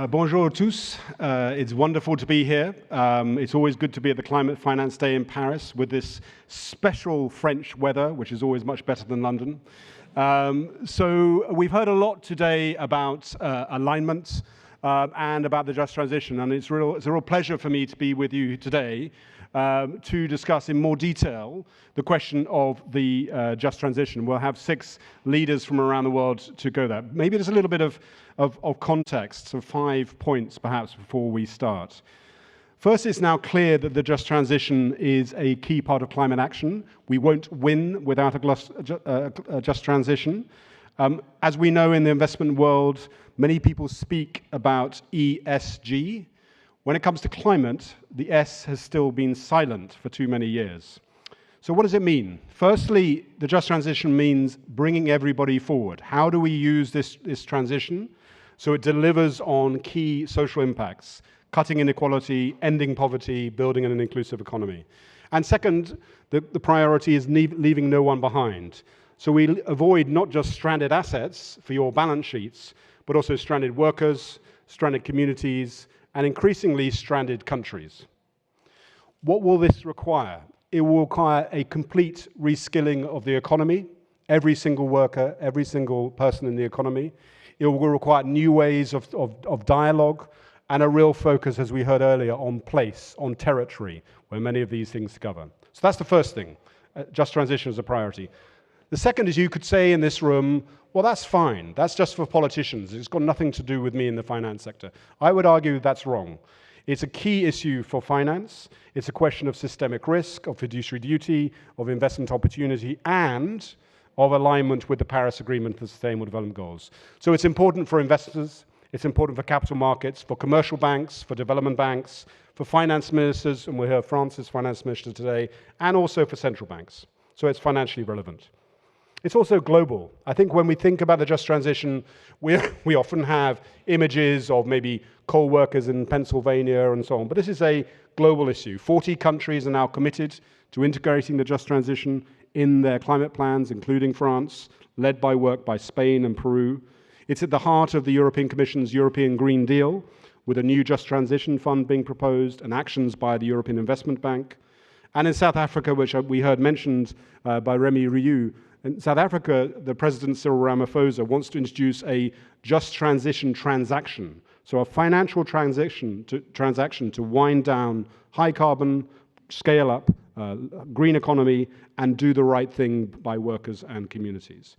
Bonjour tous. It's wonderful to be here. It's always good to be at the Climate Finance Day in Paris with this special French weather, which is always much better than London. So we've heard a lot today about alignment and about the just transition, and it's a real pleasure for me to be with you today to discuss in more detail the question of the just transition. We'll have 6 leaders from around the world to go there. Maybe there's a little bit of context, so 5 points perhaps before we start. First, it's now clear that the just transition is a key part of climate action. We won't win without a just transition. As we know in the investment world, many people speak about ESG. When it comes to climate, the S has still been silent for too many years. So what does it mean? Firstly, the just transition means bringing everybody forward. How do we use this transition so it delivers on key social impacts, cutting inequality, ending poverty, building an inclusive economy? And second, the priority is leaving no one behind. So we avoid not just stranded assets for your balance sheets, but also stranded workers, stranded communities, and increasingly stranded countries. What will this require? It will require a complete reskilling of the economy, every single worker, every single person in the economy. It will require new ways of dialogue and a real focus, as we heard earlier, on place, on territory, where many of these things govern. So that's the first thing, just transition as a priority. The second is you could say in this room, well, that's fine. That's just for politicians. It's got nothing to do with me in the finance sector. I would argue that's wrong. It's a key issue for finance. It's a question of systemic risk, of fiduciary duty, of investment opportunity, and of alignment with the Paris Agreement for Sustainable Development Goals. So it's important for investors, it's important for capital markets, for commercial banks, for development banks, for finance ministers, and we'll hear France's finance minister today, and also for central banks. So it's financially relevant. It's also global. I think when we think about the just transition, we often have images of maybe coal workers in Pennsylvania and so on, but this is a global issue. 40 countries are now committed to integrating the just transition in their climate plans, including France, led by work by Spain and Peru. It's at the heart of the European Commission's European Green Deal, with a new just transition fund being proposed and actions by the European Investment Bank. And in South Africa, which we heard mentioned by Remy Rieu, in South Africa, the President Cyril Ramaphosa wants to introduce a just transition transaction, so a financial transaction to wind down high carbon, scale up, green economy, and do the right thing by workers and communities.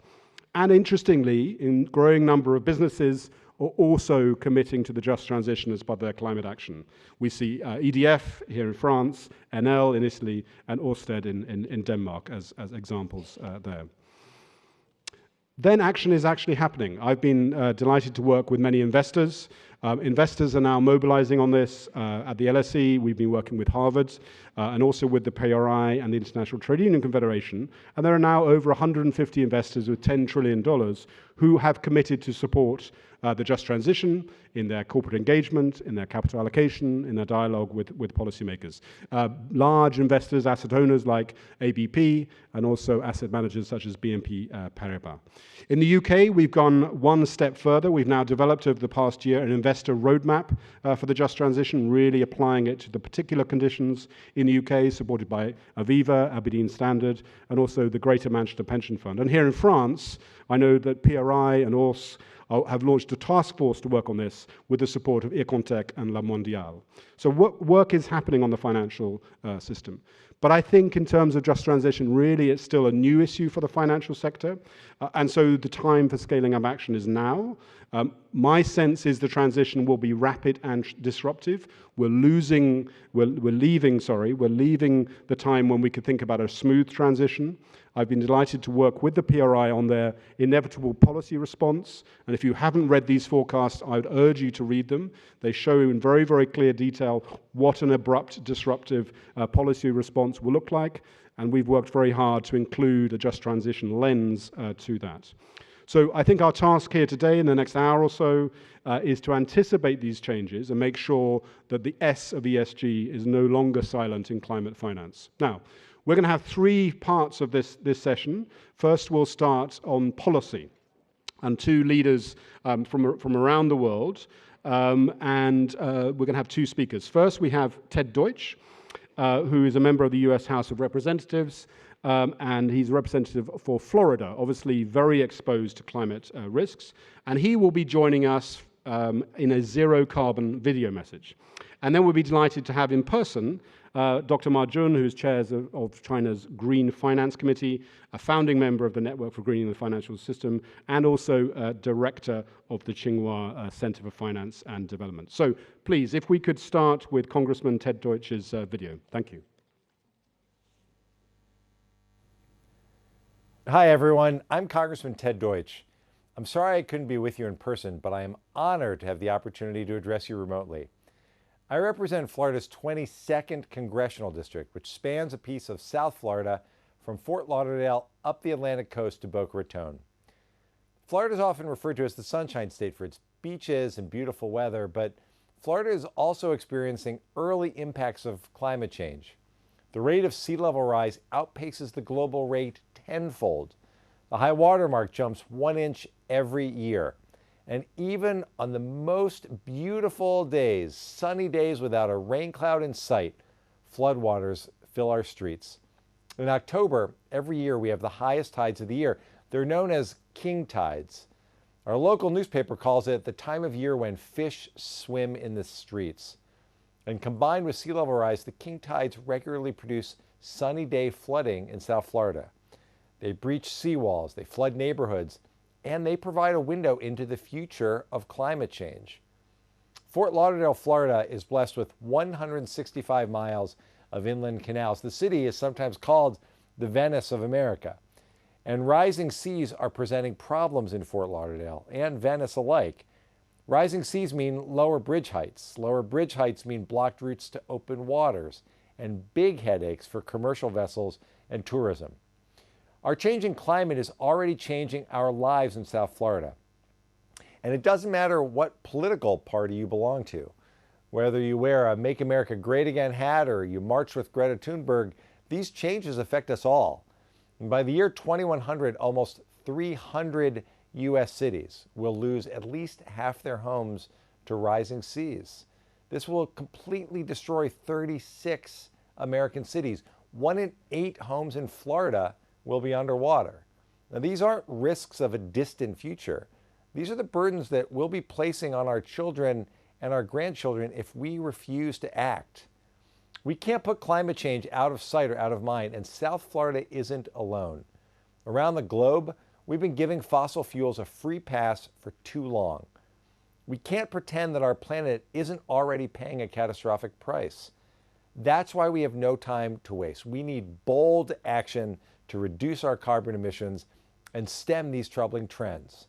And interestingly, a growing number of businesses are also committing to the just transition as part of their climate action. We see EDF here in France, Enel in Italy, and Ørsted in Denmark as examples there. Then action is actually happening. I've been delighted to work with many investors. Investors are now mobilizing on this at the LSE. We've been working with Harvard and also with the PRI and the International Trade Union Confederation. And there are now over 150 investors with $10 trillion who have committed to support the just transition in their corporate engagement, in their capital allocation, in their dialogue with policymakers. Large investors, asset owners like ABP, and also asset managers such as BNP Paribas. In the UK, we've gone one step further. We've now developed over the past year an investor roadmap for the just transition, really applying it to the particular conditions in the UK, supported by Aviva, Aberdeen Standard, and also the Greater Manchester Pension Fund. And here in France, I know that PRI and Ors have launched a task force to work on this with the support of Econtech and La Mondiale. So work is happening on the financial system. But I think in terms of just transition, really it's still a new issue for the financial sector. And so the time for scaling up action is now. My sense is the transition will be rapid and disruptive. We're leaving the time when we could think about a smooth transition. I've been delighted to work with the PRI on their inevitable policy response. And if you haven't read these forecasts, I would urge you to read them. They show in very, very clear detail what an abrupt, disruptive policy response will look like. And we've worked very hard to include a just transition lens to that. So I think our task here today in the next hour or so is to anticipate these changes and make sure that the S of ESG is no longer silent in climate finance. Now, we're going to have 3 parts of this session. First, we'll start on policy, and 2 leaders from around the world We're going to have two speakers. First, we have Ted Deutsch, who is a member of the US House of Representatives, and he's a representative for Florida, obviously very exposed to climate risks. And he will be joining us in a zero-carbon video message. And then we'll be delighted to have in person Dr. Ma Jun, who is chair of China's Green Finance Committee, a founding member of the Network for Greening the Financial System, and also director of the Tsinghua Center for Finance and Development. So please, if we could start with Congressman Ted Deutsch's video. Thank you. Hi, everyone. I'm Congressman Ted Deutsch. I'm sorry I couldn't be with you in person, but I am honored to have the opportunity to address you remotely. I represent Florida's 22nd Congressional District, which spans a piece of South Florida from Fort Lauderdale up the Atlantic coast to Boca Raton. Florida is often referred to as the Sunshine State for its beaches and beautiful weather, but Florida is also experiencing early impacts of climate change. The rate of sea level rise outpaces the global rate tenfold. The high water mark jumps 1 inch every year. And even on the most beautiful days, sunny days without a rain cloud in sight, floodwaters fill our streets. In October, every year we have the highest tides of the year. They're known as king tides. Our local newspaper calls it the time of year when fish swim in the streets. And combined with sea level rise, the king tides regularly produce sunny day flooding in South Florida. They breach seawalls, they flood neighborhoods, and they provide a window into the future of climate change. Fort Lauderdale, Florida is blessed with 165 miles of inland canals. The city is sometimes called the Venice of America. And rising seas are presenting problems in Fort Lauderdale and Venice alike. Rising seas mean lower bridge heights. Lower bridge heights mean blocked routes to open waters and big headaches for commercial vessels and tourism. Our changing climate is already changing our lives in South Florida. And it doesn't matter what political party you belong to. Whether you wear a Make America Great Again hat or you march with Greta Thunberg, these changes affect us all. And by the year 2100, almost 300 U.S. cities will lose at least half their homes to rising seas. This will completely destroy 36 American cities. 1 in 8 homes in Florida will be underwater. Now, these aren't risks of a distant future. These are the burdens that we'll be placing on our children and our grandchildren if we refuse to act. We can't put climate change out of sight or out of mind, and South Florida isn't alone. Around the globe, we've been giving fossil fuels a free pass for too long. We can't pretend that our planet isn't already paying a catastrophic price. That's why we have no time to waste. We need bold action to reduce our carbon emissions and stem these troubling trends.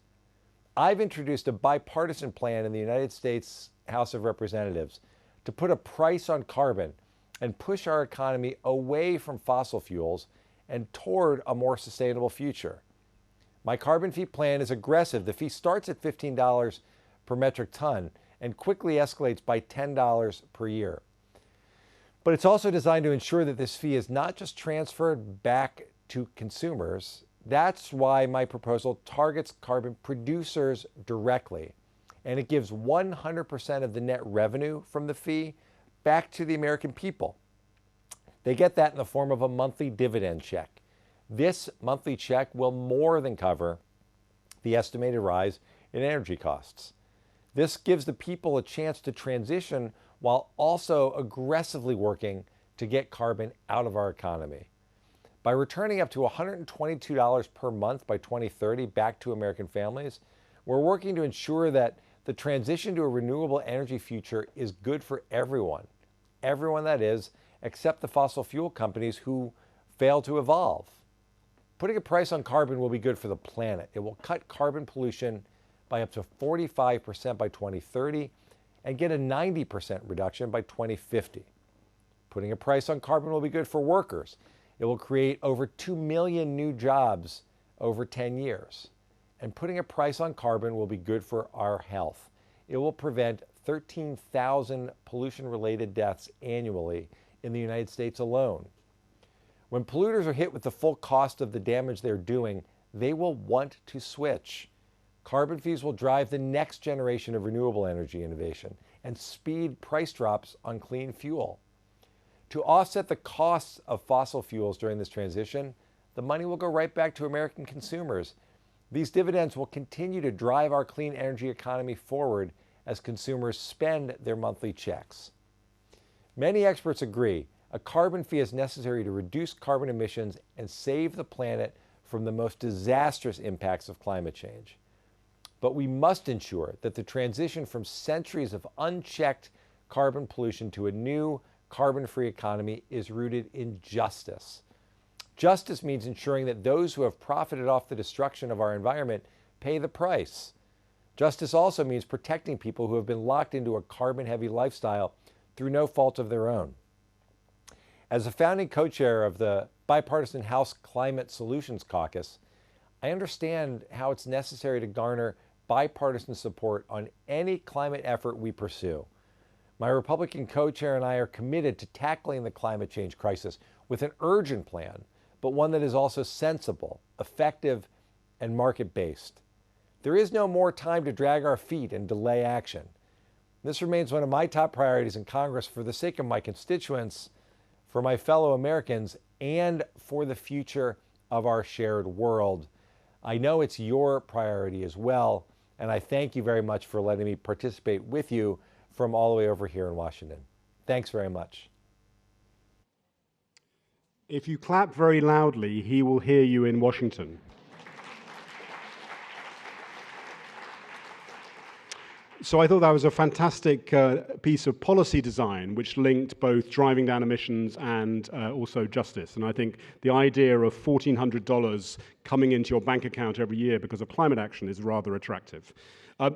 I've introduced a bipartisan plan in the United States House of Representatives to put a price on carbon and push our economy away from fossil fuels and toward a more sustainable future. My carbon fee plan is aggressive. The fee starts at $15 per metric ton and quickly escalates by $10 per year. But it's also designed to ensure that this fee is not just transferred back to consumers. That's why my proposal targets carbon producers directly, and it gives 100% of the net revenue from the fee back to the American people. They get that in the form of a monthly dividend check. This monthly check will more than cover the estimated rise in energy costs. This gives the people a chance to transition while also aggressively working to get carbon out of our economy. By returning up to $122 per month by 2030 back to American families, we're working to ensure that the transition to a renewable energy future is good for everyone. Everyone, that is, except the fossil fuel companies who fail to evolve. Putting a price on carbon will be good for the planet. It will cut carbon pollution by up to 45% by 2030 and get a 90% reduction by 2050. Putting a price on carbon will be good for workers. It will create over 2 million new jobs over 10 years. And putting a price on carbon will be good for our health. It will prevent 13,000 pollution-related deaths annually in the United States alone. When polluters are hit with the full cost of the damage they're doing, they will want to switch. Carbon fees will drive the next generation of renewable energy innovation and speed price drops on clean fuel. To offset the costs of fossil fuels during this transition, the money will go right back to American consumers. These dividends will continue to drive our clean energy economy forward as consumers spend their monthly checks. Many experts agree a carbon fee is necessary to reduce carbon emissions and save the planet from the most disastrous impacts of climate change. But we must ensure that the transition from centuries of unchecked carbon pollution to a new carbon-free economy is rooted in justice. Justice means ensuring that those who have profited off the destruction of our environment pay the price. Justice also means protecting people who have been locked into a carbon-heavy lifestyle through no fault of their own. As a founding co-chair of the bipartisan House Climate Solutions Caucus, I understand how it's necessary to garner bipartisan support on any climate effort we pursue. My Republican co-chair and I are committed to tackling the climate change crisis with an urgent plan, but one that is also sensible, effective, and market-based. There is no more time to drag our feet and delay action. This remains one of my top priorities in Congress for the sake of my constituents, for my fellow Americans, and for the future of our shared world. I know it's your priority as well, and I thank you very much for letting me participate with you from all the way over here in Washington. Thanks very much. If you clap very loudly, he will hear you in Washington. So I thought that was a fantastic piece of policy design which linked both driving down emissions and also justice. And I think the idea of $1,400 coming into your bank account every year because of climate action is rather attractive.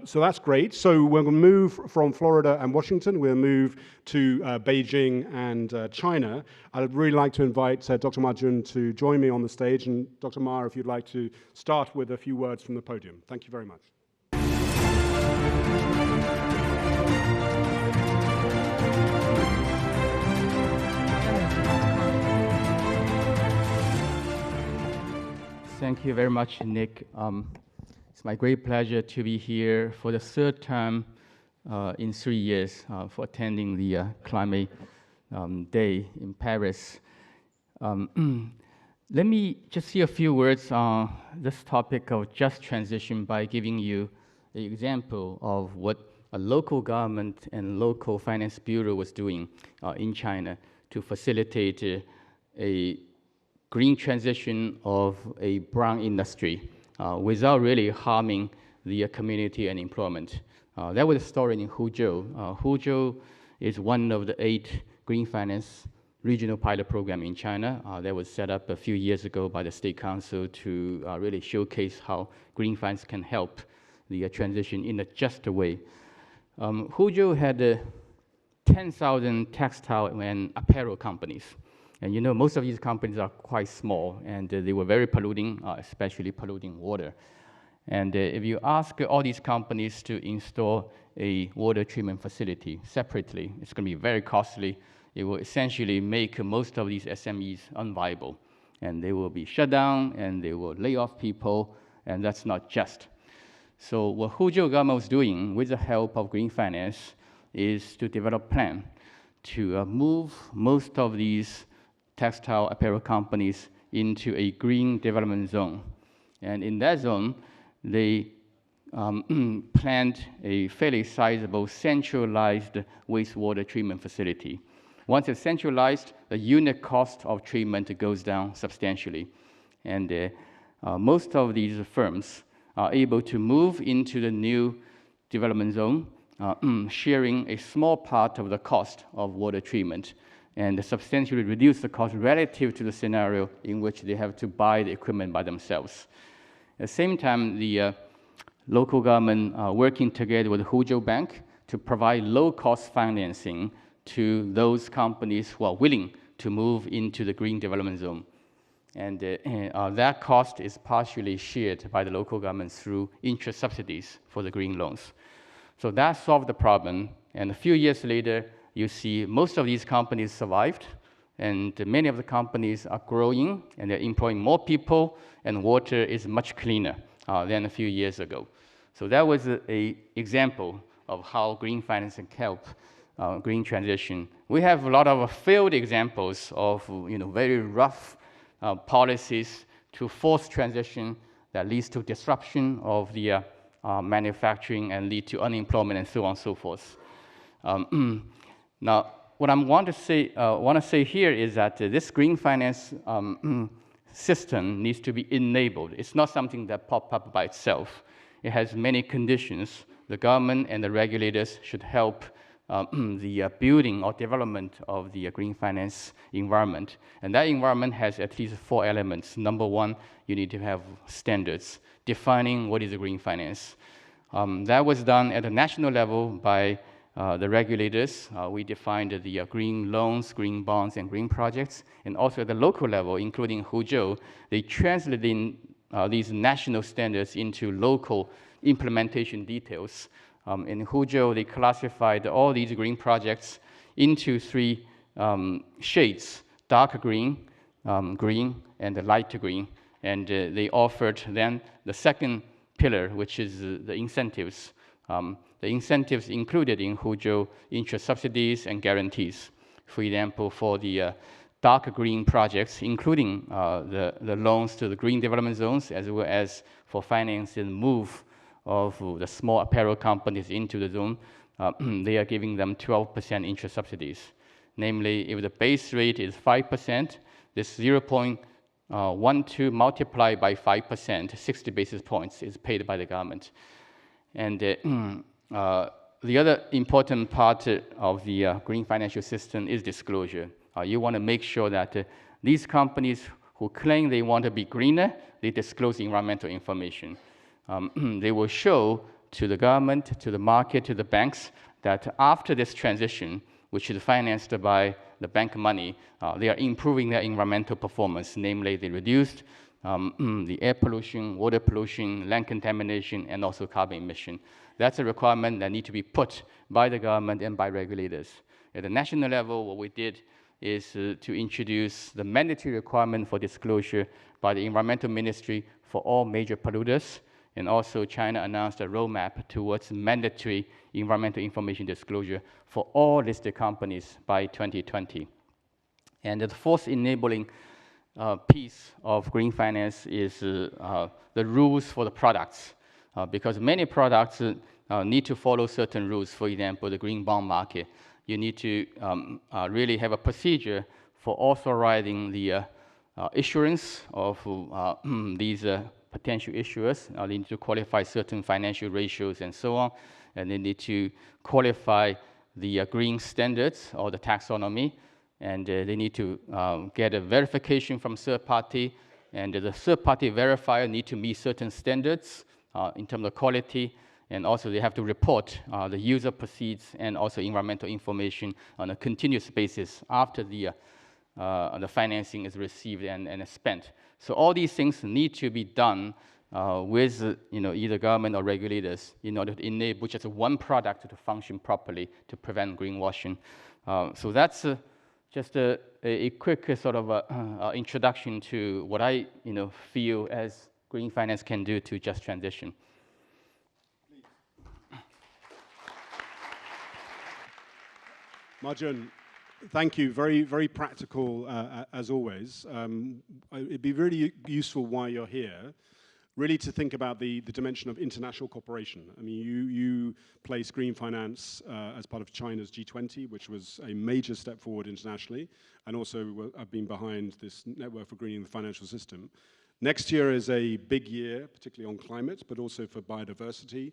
So that's great. So we're going to move from Florida and Washington. We'll move to Beijing and China. I'd really like to invite Dr. Ma Jun to join me on the stage. And Dr. Ma, if you'd like to start with a few words from the podium. Thank you very much. Thank you very much, Nick. It's my great pleasure to be here for the third time in 3 years for attending the Climate Day in Paris. Let me just say a few words on this topic of just transition by giving you an example of what a local government and local finance bureau was doing in China to facilitate a green transition of a brown industry without really harming the community and employment. That was a story in Huzhou. Huzhou is one of the 8 green finance regional pilot program in China that was set up a few years ago by the State Council to really showcase how green finance can help the transition in a just way. Huzhou had 10,000 textile and apparel companies. And you know, most of these companies are quite small, and they were very polluting, especially polluting water. And if you ask all these companies to install a water treatment facility separately, it's going to be very costly. It will essentially make most of these SMEs unviable. And they will be shut down, and they will lay off people, and that's not just. So what Huzhou government was doing with the help of green finance is to develop a plan to move most of these textile apparel companies into a green development zone. And in that zone, they planned a fairly sizable centralized wastewater treatment facility. Once it's centralized, the unit cost of treatment goes down substantially. And most of these firms are able to move into the new development zone, sharing a small part of the cost of water treatment, and substantially reduce the cost relative to the scenario in which they have to buy the equipment by themselves. At the same time, the local government working together with the Huzhou Bank to provide low-cost financing to those companies who are willing to move into the green development zone. And that cost is partially shared by the local government through interest subsidies for the green loans. So that solved the problem, and a few years later, you see most of these companies survived, and many of the companies are growing, and they're employing more people, and water is much cleaner than a few years ago. So that was an example of how green finance can help green transition. We have a lot of failed examples of very rough policies to force transition that leads to disruption of the manufacturing and lead to unemployment and so on and so forth. Now, what I want to say here is that this green finance system needs to be enabled. It's not something that pops up by itself. It has many conditions. The government and the regulators should help the building or development of the green finance environment. And that environment has at least 4 elements. Number one, you need to have standards defining what is a green finance. That was done at a national level by the regulators. We defined the green loans, green bonds, and green projects. And also at the local level, including Huzhou, they translated these national standards into local implementation details. In Huzhou, they classified all these green projects into 3 shades: dark green, green, and light green. And they offered then the second pillar, which is the incentives. The incentives included in Huzhou interest subsidies and guarantees. For example, for the dark green projects, including the loans to the green development zones, as well as for financing the move of the small apparel companies into the zone, they are giving them 12% interest subsidies. Namely, if the base rate is 5%, this 0.12 multiplied by 5%, 60 basis points is paid by the government. And the other important part of the green financial system is disclosure. You want to make sure that these companies who claim they want to be greener, they disclose environmental information. They will show to the government, to the market, to the banks, that after this transition, which is financed by the bank money, they are improving their environmental performance. Namely, they reduced the air pollution, water pollution, land contamination, and also carbon emission. That's a requirement that needs to be put by the government and by regulators. At the national level, what we did is to introduce the mandatory requirement for disclosure by the Environmental Ministry for all major polluters. And also, China announced a roadmap towards mandatory environmental information disclosure for all listed companies by 2020. And the fourth enabling piece of green finance is the rules for the products, because many products need to follow certain rules. For example, the green bond market, you need to really have a procedure for authorizing the issuance of these potential issuers. They need to qualify certain financial ratios and so on, and they need to qualify the green standards or the taxonomy, and they need to get a verification from third party, and the third party verifier need to meet certain standards in terms of quality, and also they have to report the user proceeds and also environmental information on a continuous basis after the financing is received and spent. So all these things need to be done with either government or regulators in order to enable just one product to function properly to prevent greenwashing. So that's just a quick sort of introduction to what I feel as green finance can do to just transition. Marjun, thank you. Very, very practical, as always. It'd be really useful while you're here, really to think about the dimension of international cooperation. I mean, you place green finance as part of China's G20, which was a major step forward internationally, and also have been behind this network for greening the financial system. Next year is a big year, particularly on climate, but also for biodiversity.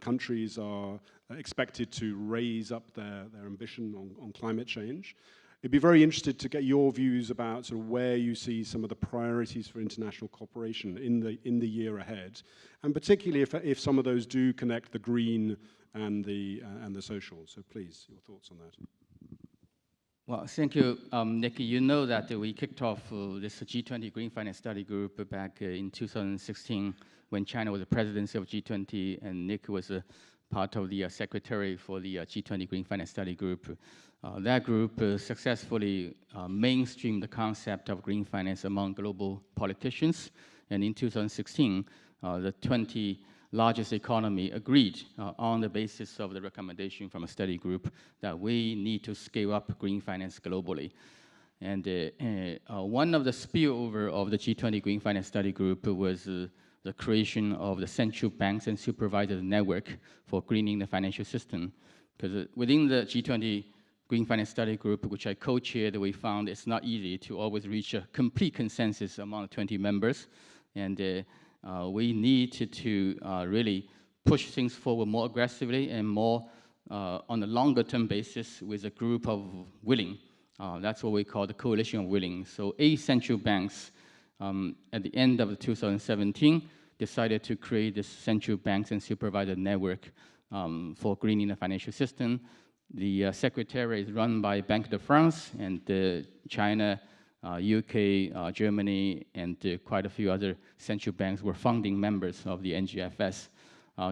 Countries are expected to raise up their ambition on climate change. I'd be very interested to get your views about sort of where you see some of the priorities for international cooperation in the year ahead, and particularly if some of those do connect the green and the social. So please, your thoughts on that. Well, thank you, Nick. You know that we kicked off this G20 Green Finance Study Group back in 2016 when China was the presidency of G20, and Nick was part of the secretary for the G20 Green Finance Study Group. That group successfully mainstreamed the concept of green finance among global politicians. And in 2016, the 20 largest economy agreed on the basis of the recommendation from a study group that we need to scale up green finance globally. And one of the spillover of the G20 Green Finance Study Group was the creation of the central banks and supervisors network for greening the financial system. Because within the G20 Green Finance Study Group, which I co-chaired, we found it's not easy to always reach a complete consensus among 20 members. And we need to really push things forward more aggressively and more on a longer term basis with a group of willing. That's what we call the coalition of willing. So 8 central banks at the end of 2017 decided to create this central banks and supervisor network for greening the financial system. The secretariat is run by Banque de France, and China, UK, Germany, and quite a few other central banks were founding members of the NGFS.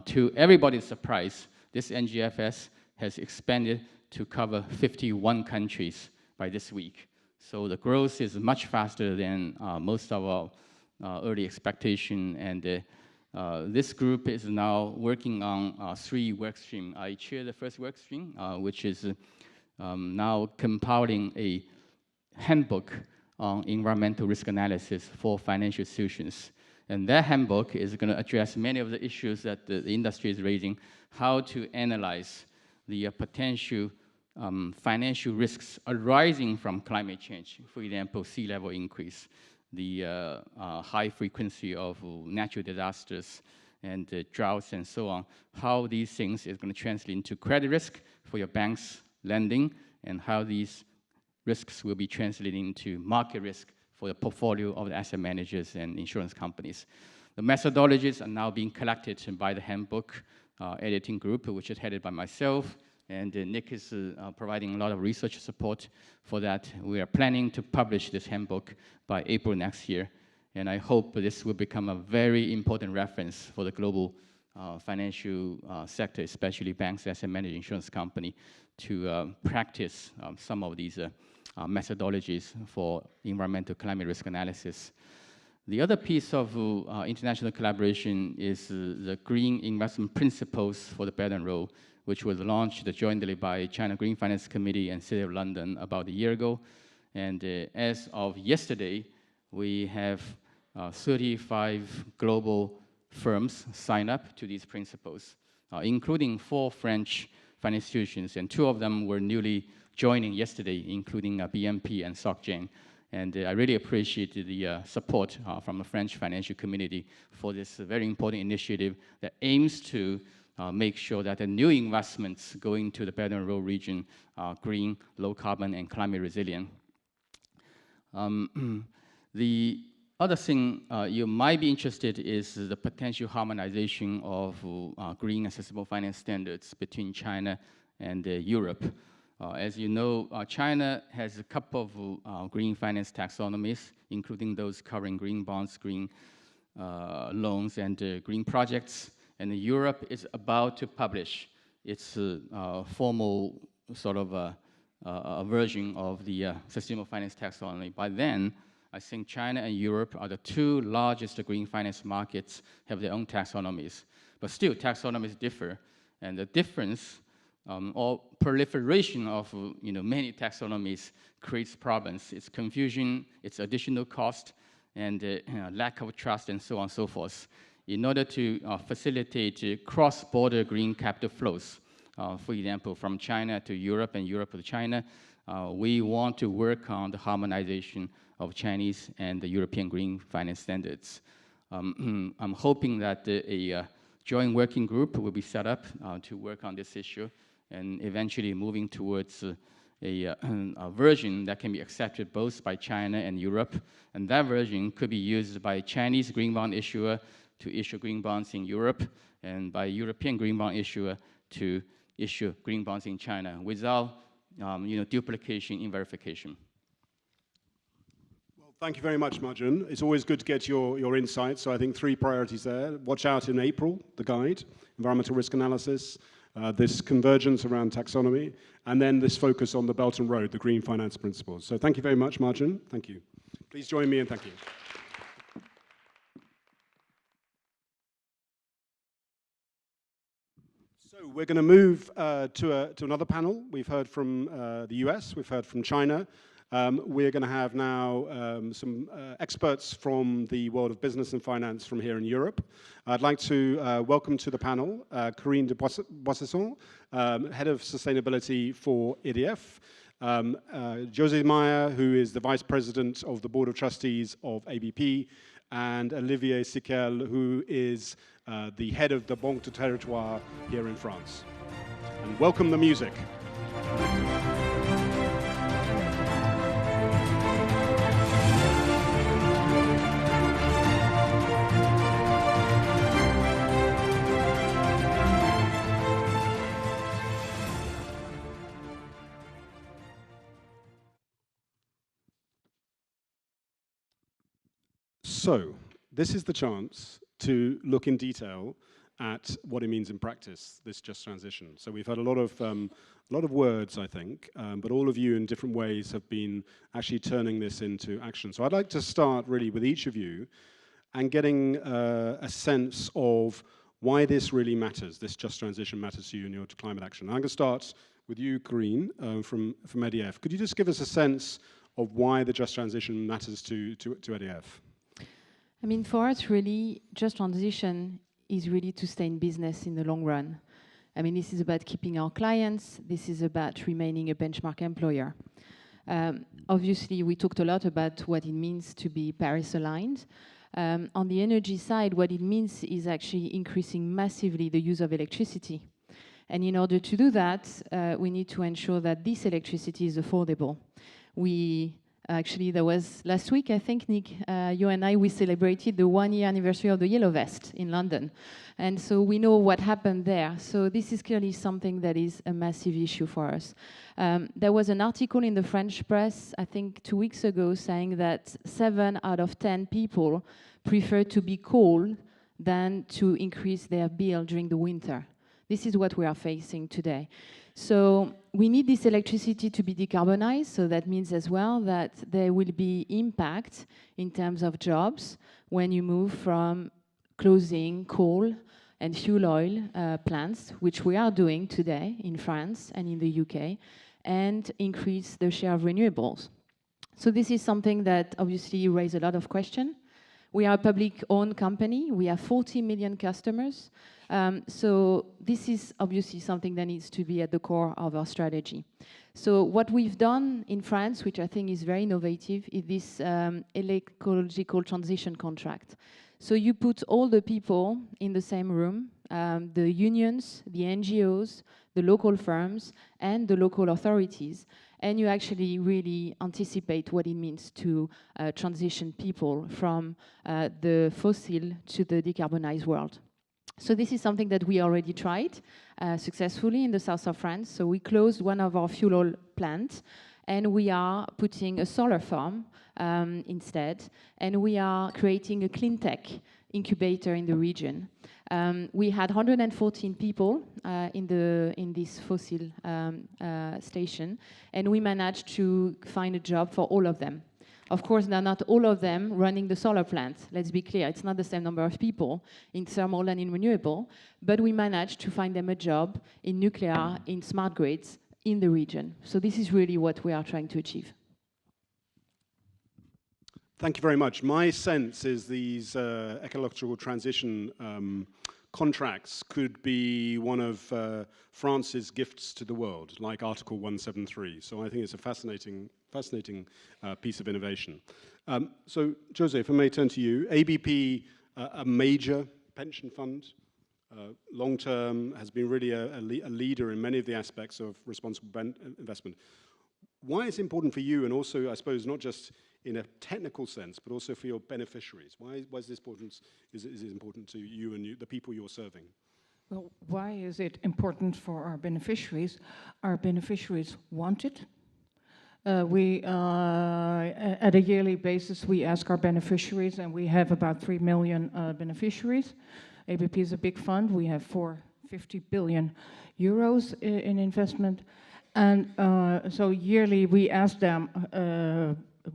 To everybody's surprise, this NGFS has expanded to cover 51 countries by this week. So the growth is much faster than most of our early expectation, and this group is now working on 3 work streams. I chair the first work stream, which is now compiling a handbook on environmental risk analysis for financial institutions. And that handbook is going to address many of the issues that the industry is raising, how to analyze the potential financial risks arising from climate change, for example, sea level increase, the high frequency of natural disasters and droughts and so on, how these things is going to translate into credit risk for your bank's lending, and how these risks will be translated into market risk for the portfolio of the asset managers and insurance companies. The methodologies are now being collected by the handbook editing group, which is headed by myself, and Nick is providing a lot of research support for that. We are planning to publish this handbook by April next year, and I hope this will become a very important reference for the global financial sector, especially banks, asset managers, insurance company, to practice some of these methodologies for environmental climate risk analysis. The other piece of international collaboration is the Green Investment Principles for the Belt and Road, which was launched jointly by China Green Finance Committee and City of London about a year ago. And as of yesterday, we have 35 global firms sign up to these principles, including 4 French financial institutions, and 2 of them were newly joining yesterday, including BNP and SocGen. And I really appreciate the support from the French financial community for this very important initiative that aims to make sure that the new investments going to the Belt and Road region are green, low carbon, and climate resilient. The other thing you might be interested in is the potential harmonization of green accessible finance standards between China and Europe. As you know, China has a couple of green finance taxonomies, including those covering green bonds, green loans, and green projects. And Europe is about to publish its formal sort of a version of the sustainable finance taxonomy. By then, I think China and Europe are the 2 largest green finance markets, have their own taxonomies. But still, taxonomies differ, and the difference or proliferation of many taxonomies creates problems. It's confusion, it's additional cost, and lack of trust, and so on and so forth. In order to facilitate cross-border green capital flows, for example, from China to Europe and Europe to China, we want to work on the harmonization of Chinese and the European green finance standards. I'm hoping that a joint working group will be set up to work on this issue, and eventually moving towards a version that can be accepted both by China and Europe. And that version could be used by Chinese green bond issuer to issue green bonds in Europe, and by European green bond issuer to issue green bonds in China without duplication in verification. Well, thank you very much, Marjun. It's always good to get your insights. So I think 3 priorities there. Watch out in April, the guide, environmental risk analysis, this convergence around taxonomy, and then this focus on the Belt and Road, the green finance principles. So thank you very much, Marjun. Thank you. Please join me in thanking you. So we're going to move to another panel. We've heard from the US, we've heard from China. We're going to have now some experts from the world of business and finance from here in Europe. I'd like to welcome to the panel Corinne de Boissesson, Head of Sustainability for EDF, Jose Meyer, who is the Vice President of the Board of Trustees of ABP, and Olivier Siquel, who is the head of the Banque de Territoire here in France. And welcome the music. So, this is the chance to look in detail at what it means in practice, this just transition. So we've had a lot of words, I think, but all of you in different ways have been actually turning this into action. So I'd like to start really with each of you and getting a sense of why this really matters, this just transition matters to you in your climate action. I'm going to start with you, Corinne, from EDF. Could you just give us a sense of why the just transition matters to EDF? I mean, for us, really, just transition is really to stay in business in the long run. I mean, this is about keeping our clients. This is about remaining a benchmark employer. Obviously, we talked a lot about what it means to be Paris-aligned. On the energy side, what it means is actually increasing massively the use of electricity. And in order to do that, we need to ensure that this electricity is affordable. Actually, there was last week, I think, Nick, you and I, we celebrated the 1-year anniversary of the Yellow Vest in London. And so we know what happened there. So this is clearly something that is a massive issue for us. There was an article in the French press, I think 2 weeks ago, saying that 7 out of 10 people prefer to be cold than to increase their bill during the winter. This is what we are facing today. So we need this electricity to be decarbonized, so that means as well that there will be impact in terms of jobs when you move from closing coal and fuel oil plants, which we are doing today in France and in the UK, and increase the share of renewables. So this is something that obviously raises a lot of questions. We are a public-owned company. We have 40 million customers. So this is obviously something that needs to be at the core of our strategy. So what we've done in France, which I think is very innovative, is this ecological transition contract. So you put all the people in the same room, the unions, the NGOs, the local firms, and the local authorities, and you actually really anticipate what it means to transition people from the fossil to the decarbonized world. So this is something that we already tried successfully in the south of France. So we closed one of our fuel oil plants, and we are putting a solar farm instead, and we are creating a clean tech incubator in the region. We had 114 people in this fossil station, and we managed to find a job for all of them. Of course, they're not all of them running the solar plant. Let's be clear, it's not the same number of people in thermal and in renewable, but we managed to find them a job in nuclear, in smart grids, in the region. So this is really what we are trying to achieve. Thank you very much. My sense is these ecological transition contracts could be one of France's gifts to the world, like Article 173. So I think it's a fascinating piece of innovation. So, Jose, if I may turn to you. ABP, a major pension fund, long-term, has been really a leader in many of the aspects of responsible investment. Why is it important for you, and also, I suppose, not just in a technical sense, but also for your beneficiaries? Why is this important? Is it important to you and the people you're serving? Well, why is it important for our beneficiaries? Our beneficiaries want it. At a yearly basis, we ask our beneficiaries, and we have about 3 million beneficiaries. ABP is a big fund. We have 450 billion euros in investment. And so yearly, we ask them,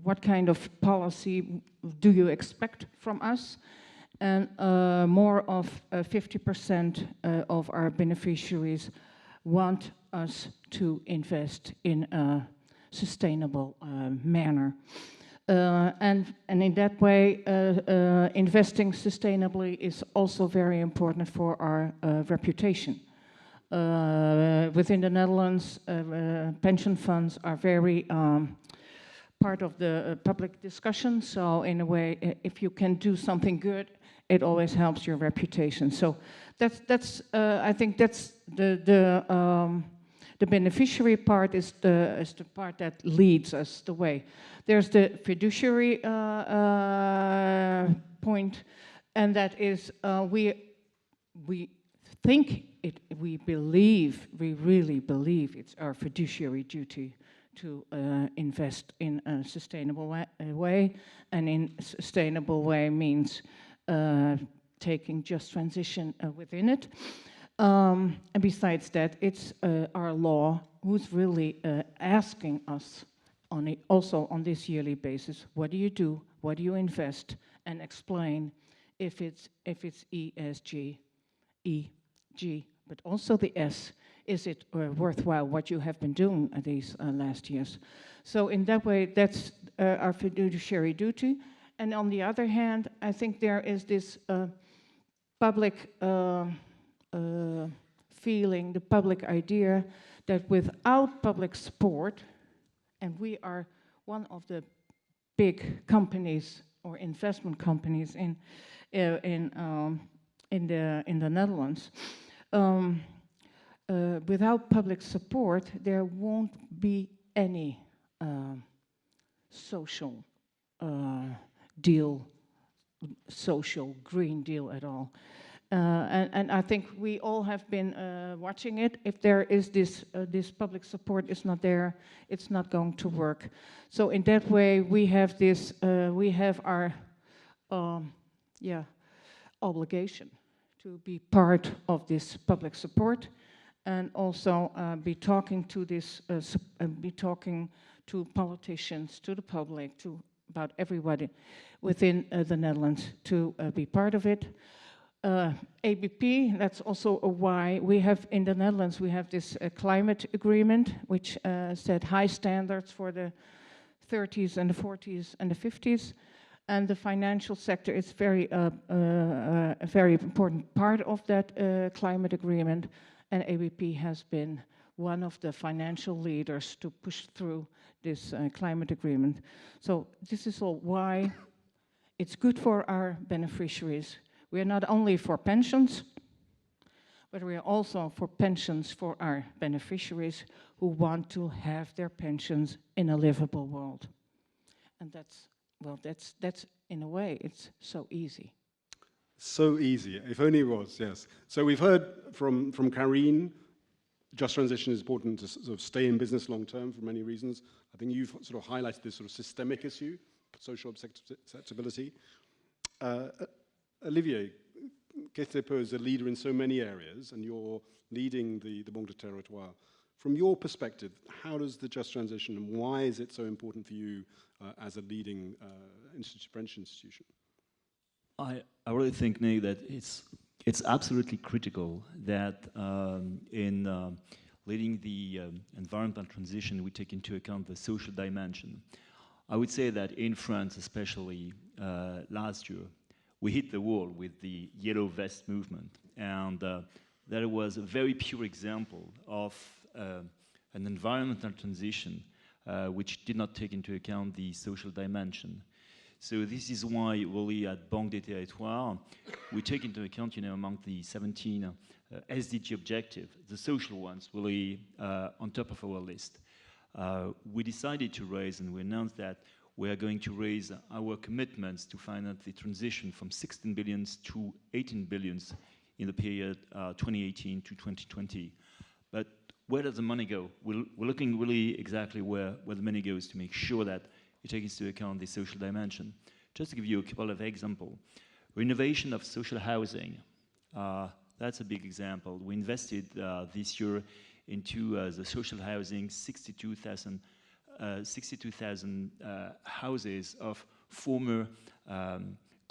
what kind of policy do you expect from us? and more of 50% of our beneficiaries want us to invest in a sustainable manner. And in that way, investing sustainably is also very important for our reputation. Within the Netherlands, pension funds are very part of the public discussion. So in a way, if you can do something good, it always helps your reputation. So that's I think that's the beneficiary part is the part that leads us the way. There's the fiduciary point, and that is we think it, we really believe it's our fiduciary duty to invest in a sustainable way, and in sustainable way means taking just transition within it. And besides that, it's our law who's really asking us on it, also on this yearly basis, what do you do, what do you invest, and explain if it's ESG, E, G, but also the S. Is it worthwhile what you have been doing these last years? So in that way, that's our fiduciary duty. And on the other hand, I think there is this public feeling, the public idea that without public support, and we are one of the big companies or investment companies in the Netherlands. Without public support, there won't be any social deal, social Green Deal at all. And I think we all have been watching it. If there is this public support is not there, it's not going to work. So in that way, we have this, we have our obligation to be part of this public support, and also be talking to this, be talking to politicians, to the public, to about everybody within the Netherlands to be part of it. ABP, that's also why we have in the Netherlands, we have this climate agreement, which set high standards for the 30s and the 40s and the 50s. And the financial sector is a very important part of that climate agreement. And ABP has been one of the financial leaders to push through this climate agreement. So this is all why it's good for our beneficiaries. We are not only for pensions, but we are also for pensions for our beneficiaries who want to have their pensions in a livable world. And that's, well, that's in a way, it's so easy. So easy, if only it was, yes. So we've heard from Karine, just transition is important to sort of stay in business long term for many reasons. I think you've sort of highlighted this sort of systemic issue, social acceptability. Olivier, Caisse is a leader in so many areas, and you're leading the Banque de Territoire. From your perspective, how does the just transition, and why is it so important for you as a leading French institution? I really think, Nick, that it's absolutely critical that in leading the environmental transition, we take into account the social dimension. I would say that in France, especially last year, we hit the wall with the yellow vest movement, and that was a very pure example of an environmental transition which did not take into account the social dimension. So this is why really at Banque des Territoires, we take into account, among the 17 SDG objectives, the social ones really on top of our list. We decided to raise, and we announced that we are going to raise our commitments to finance the transition from 16 billion to 18 billion in the period 2018 to 2020. But where does the money go? We're looking really exactly where the money goes to make sure that it takes into account the social dimension. Just to give you a couple of examples. Renovation of social housing, that's a big example. We invested this year into the social housing, 62,000 houses of former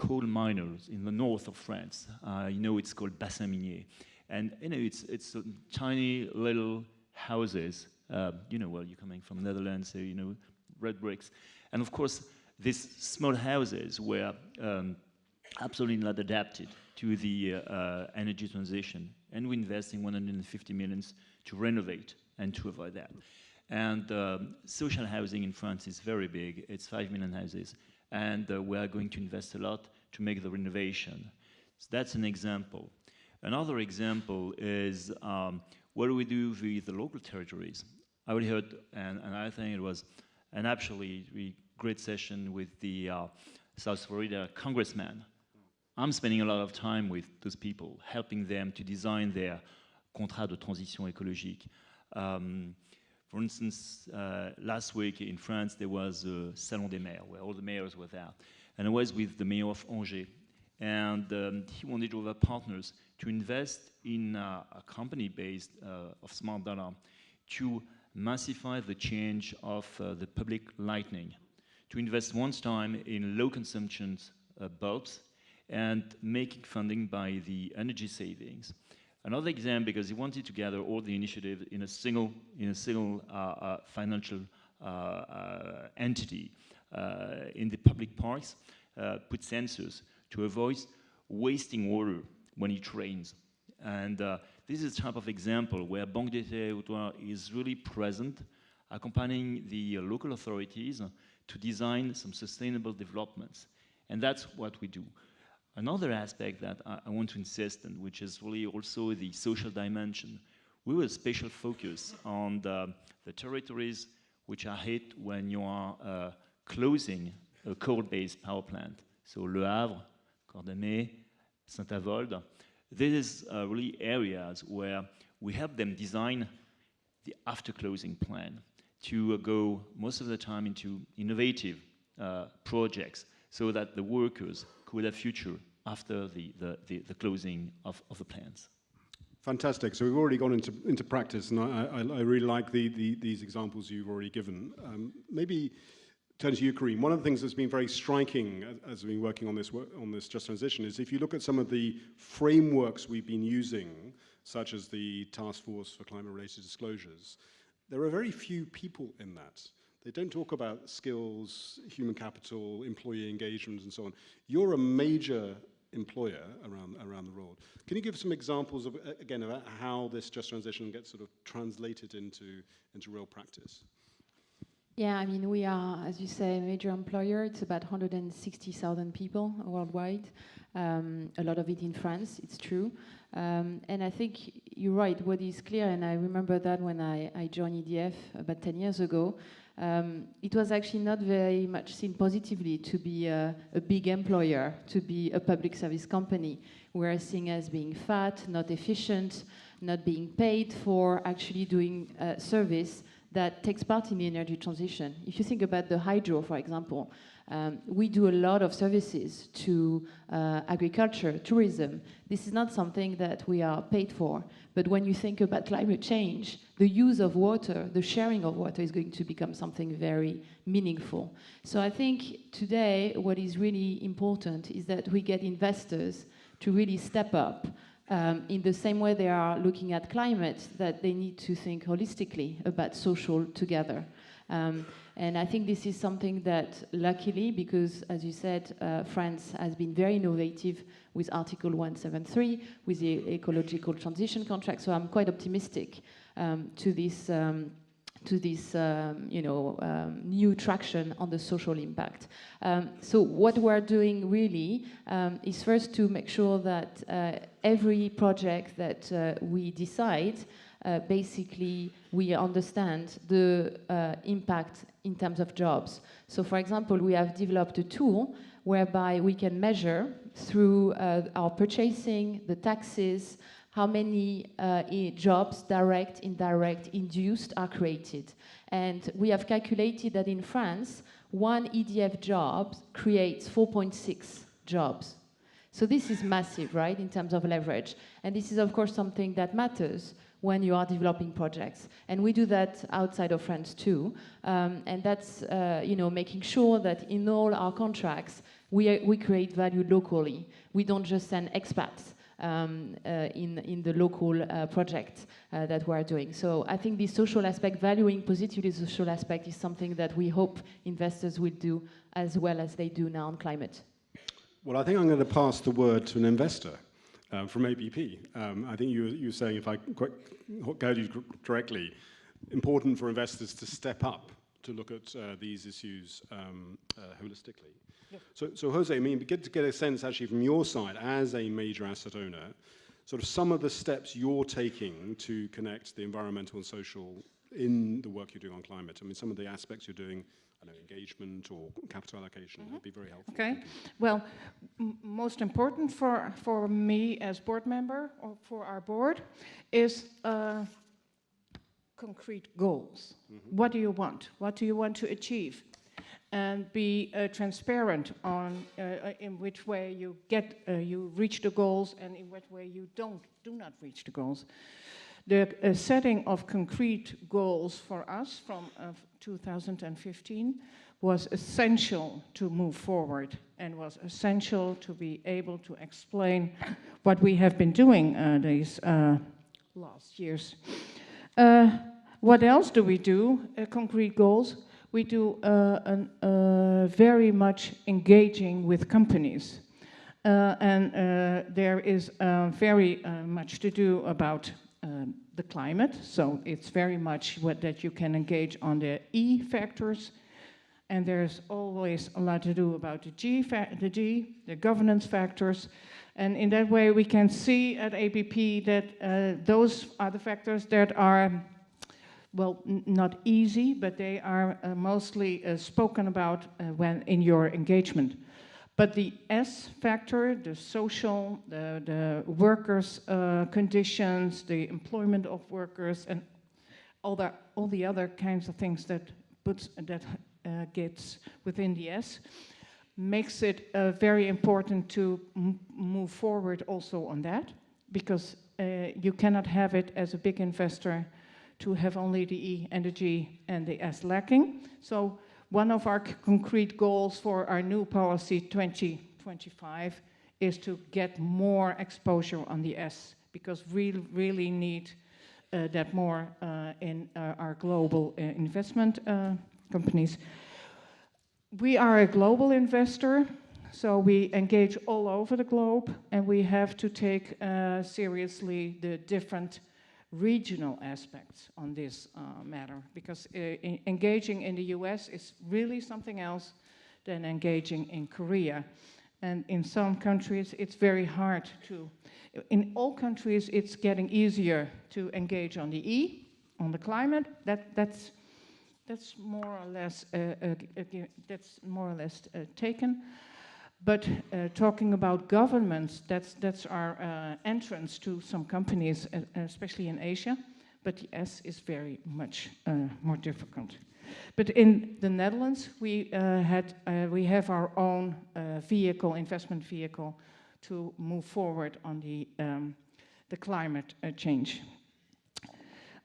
coal miners in the north of France. It's called bassin minier. And, it's tiny little houses. Well, you're coming from Netherlands, so, red bricks. And of course, these small houses were absolutely not adapted to the energy transition. And we're investing 150 millions to renovate and to avoid that. And social housing in France is very big. It's 5 million houses. And we are going to invest a lot to make the renovation. So that's an example. Another example is what do we do with the local territories? I would heard, and I think it was an absolutely great session with the South Florida congressman. I'm spending a lot of time with those people, helping them to design their contrat de transition écologique. For instance, last week in France, there was a Salon des Maires, where all the mayors were there. And I was with the mayor of Angers. And he wanted all our partners to invest in a company based of smart data to massify the change of the public lighting, to invest once time in low consumption bulbs and making funding by the energy savings. Another example, because he wanted to gather all the initiatives in a single financial entity in the public parks, put sensors to avoid wasting water when it rains. And this is a type of example where Banque des Territoires is really present, accompanying the local authorities to design some sustainable developments. And that's what we do. Another aspect that I want to insist on, which is really also the social dimension, we will special focus on the territories which are hit when you are closing a coal-based power plant. So Le Havre, Cordemais, Saint-Avold. This is really areas where we help them design the after-closing plan to go most of the time into innovative projects so that the workers could have future after the closing of the plants. Fantastic. So we've already gone into practice, and I really like these examples you've already given. Maybe turn to you, Karim. One of the things that's been very striking as we've been working on this Just Transition is if you look at some of the frameworks we've been using, such as the Task Force for Climate-Related Disclosures, there are very few people in that. They don't talk about skills, human capital, employee engagement, and so on. You're a major employer around the world. Can you give some examples of, again, about how this Just Transition gets sort of translated into real practice? Yeah, I mean, we are, as you say, a major employer. It's about 160,000 people worldwide, a lot of it in France, it's true. And I think you're right, what is clear, and I remember that when I joined EDF about 10 years ago, it was actually not very much seen positively to be a big employer, to be a public service company. We are seen as being fat, not efficient, not being paid for actually doing service that takes part in the energy transition. If you think about the hydro, for example, we do a lot of services to agriculture, tourism. This is not something that we are paid for. But when you think about climate change, the use of water, the sharing of water is going to become something very meaningful. So I think today what is really important is that we get investors to really step up in the same way they are looking at climate, that they need to think holistically about social together. And I think this is something that, luckily, because, as you said, France has been very innovative with Article 173, with the ecological transition contract, so I'm quite optimistic to this new traction on the social impact. So what we're doing really is first to make sure that every project that we decide, basically we understand the impact in terms of jobs. So for example, we have developed a tool whereby we can measure through our purchasing, the taxes, how many jobs, direct, indirect, induced, are created. And we have calculated that in France, one EDF job creates 4.6 jobs. So this is massive, right, in terms of leverage. And this is, of course, something that matters when you are developing projects. And we do that outside of France too. And that's making sure that in all our contracts, we create value locally. We don't just send expats in the local projects that we are doing. So I think the social aspect, valuing positively the social aspect, is something that we hope investors will do as well as they do now on climate. Well, I think I'm going to pass the word to an investor from ABP. I think you were saying, if I heard you correctly, important for investors to step up to look at these issues holistically. Yep. So Jose, I mean, good to get a sense actually from your side as a major asset owner, sort of some of the steps you're taking to connect the environmental and social in the work you're doing on climate. I mean, some of the aspects you're doing, I don't know, engagement or capital allocation, would be very helpful. Okay. Well, most important for me as board member or for our board is concrete goals. What do you want? What do you want to achieve? And be transparent on in which way you you reach the goals and in what way you do not reach the goals. The setting of concrete goals for us from 2015 was essential to move forward and was essential to be able to explain what we have been doing these last years. What else do we do? Concrete goals. We do very much engaging with companies. And there is very much to do about the climate. So it's very much that you can engage on the E factors. And there's always a lot to do about the governance factors. And in that way, we can see at ABP that those are the factors that are, well, not easy, but they are mostly spoken about when in your engagement. But the S factor, the social, the workers' conditions, the employment of workers, and all the other kinds of things that gets within the S, makes it very important to move forward also on that, because you cannot have it as a big investor to have only the E and the G and the S lacking. So one of our concrete goals for our new policy 2025 is to get more exposure on the S, because we really need that more in our global investment companies. We are a global investor, so we engage all over the globe, and we have to take seriously the different regional aspects on this matter, because engaging in the US is really something else than engaging in Korea. And in some countries, it's very hard to, in all countries, it's getting easier to engage on the E, on the climate. That's more or less taken. But talking about governments, that's our entrance to some companies, especially in Asia. But the S is very much more difficult. But in the Netherlands, we have our own investment vehicle, to move forward on the climate change.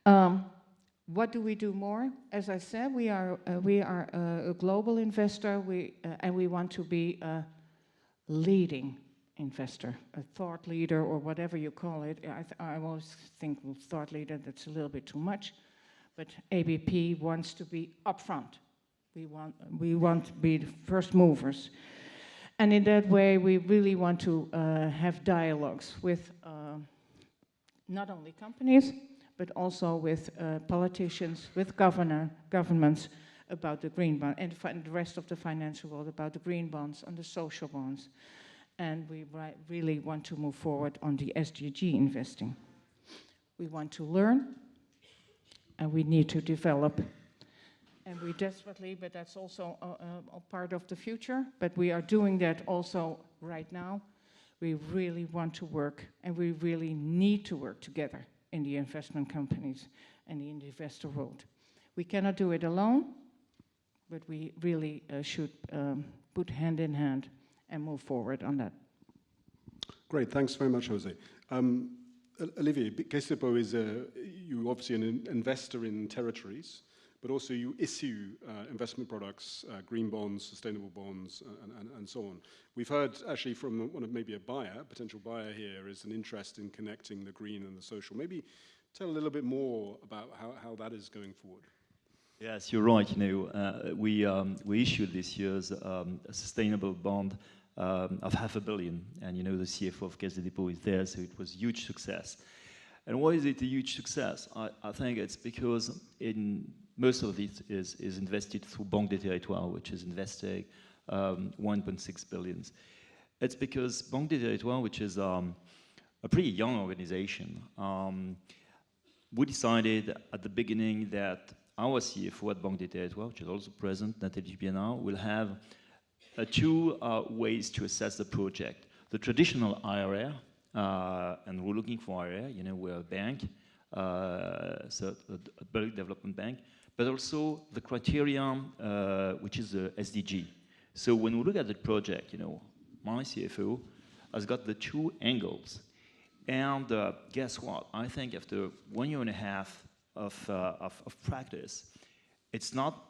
What do we do more? As I said, we are a global investor. And we want to be a leading investor, a thought leader, or whatever you call it. I always think thought leader, that's a little bit too much. But ABP wants to be upfront. We want to be the first movers. And in that way, we really want to have dialogues with not only companies, but also with politicians, with governments about the green bond, and the rest of the financial world about the green bonds and the social bonds. And we really want to move forward on the SDG investing. We want to learn, and we need to develop. And we desperately, but that's also a part of the future, but we are doing that also right now. We really want to work, and we really need to work together in the investment companies and in the investor world. We cannot do it alone, but we really should put hand in hand and move forward on that. Great, thanks very much, Jose. Olivier, Caisse de dépôt is you obviously an investor in territories, but also you issue investment products, green bonds, sustainable bonds, and so on. We've heard actually from maybe a buyer, potential buyer here, is an interest in connecting the green and the social. Maybe tell a little bit more about how that is going forward. Yes, you're right. We issued this year's a sustainable bond of $500 million, and the CFO of Caisse de dépôt is there, so it was a huge success. And why is it a huge success? I think it's because most of it is invested through Banque des Territoires, which is investing 1.6 billion. It's because Banque des Territoires, which is a pretty young organization, we decided at the beginning that our CFO at Banque des Territoires, which is also present, Nathalie Bienard, will have two ways to assess the project. The traditional IRR, and we're looking for IRR, we're a bank, so a public development bank, but also the criterion, which is the SDG. So when we look at the project, my CFO has got the two angles. And guess what? I think after 1.5 years of practice, it's not